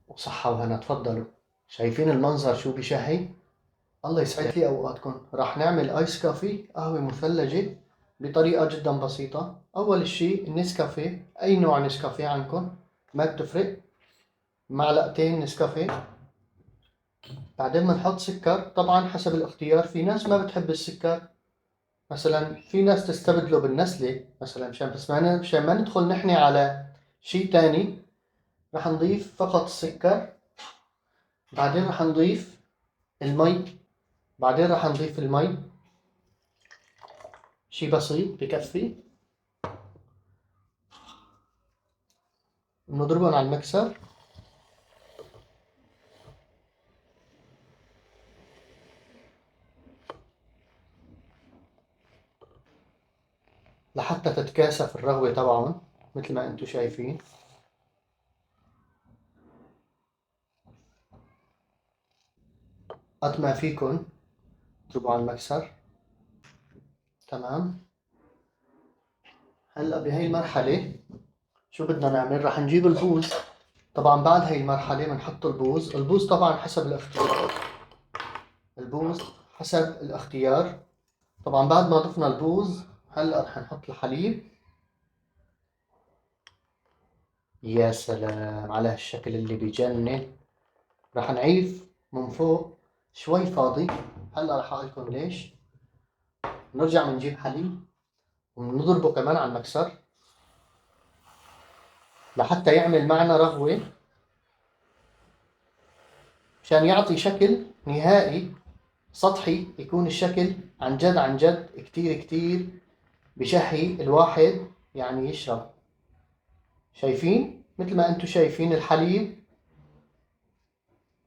وصحة وهنا. تفضلوا. شايفين المنظر شو بشهي؟ الله يسعد لي أوقاتكم. راح نعمل آيس كافي، قهوة مثلجة بطريقة جدا بسيطة. أول شي النسكافيه، أي نوع نسكافيه عندكم ما بتفرق، معلقتين نسكافيه. بعدين بنحط سكر، طبعا حسب الاختيار. في ناس ما بتحب السكر، مثلا في ناس تستبدله بالنسلة مثلا، مشان ما ندخل نحن على شي تاني. رح نضيف فقط السكر، بعدين رح نضيف المي، بعدين رح نضيف المي شي بسيط بكفي. بنضربهم على المكسر. لحتى تتكاثف الرغوة تبعهم مثل ما انتم شايفين. قد ما فيكن اضربوا على المكسر. تمام. هلا بهي المرحلة شو بدنا نعمل؟ رح نجيب البوز. طبعا بعد هي المرحلة بنحط البوز. البوز طبعا حسب الاختيار. البوز حسب الاختيار. طبعا بعد ما ضفنا البوز هلا رح نحط الحليب. يا سلام على هالشكل اللي بيجنن. رح نعيف من فوق شوي فاضي. هلا رح اقول لكم ليش. نرجع بنجيب حليب ونضربه كمان على المكسر لحتى يعمل معنا رغوة، مشان يعطي شكل نهائي سطحي. يكون الشكل عن جد عن جد كتير كتير بشهي الواحد يعني يشرب. شايفين؟ مثل ما انتم شايفين الحليب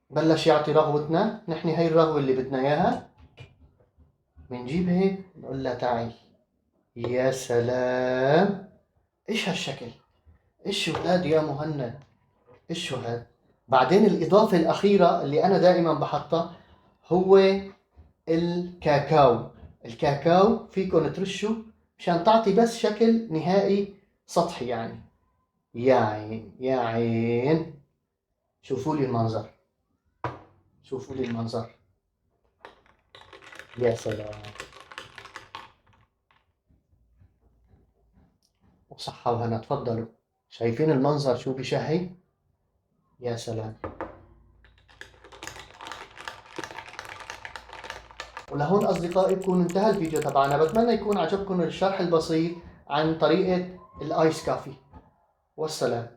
بلش يعطي رغوتنا. نحن هي الرغوة اللي بدنا اياها. بنجيب هيك بنقول لها تعي. يا سلام، ايش هالشكل؟ ايش شو هاد يا مهند؟ ايش شو هاد؟ بعدين الإضافة الأخيرة اللي أنا دائما بحطها هو الكاكاو. الكاكاو فيكن ترشوا مشان تعطي بس شكل نهائي سطحي يعني. يا عين يا عين. شوفوا لي المنظر، شوفوا لي المنظر. يا سلام. وصحة وهنا. تفضلوا. شايفين المنظر شو بشهي؟ يا سلام. ولهون أصدقائي بكون انتهى الفيديو تبعنا. بتمنى يكون عجبكم الشرح البسيط عن طريقة الآيس كافي. والسلام.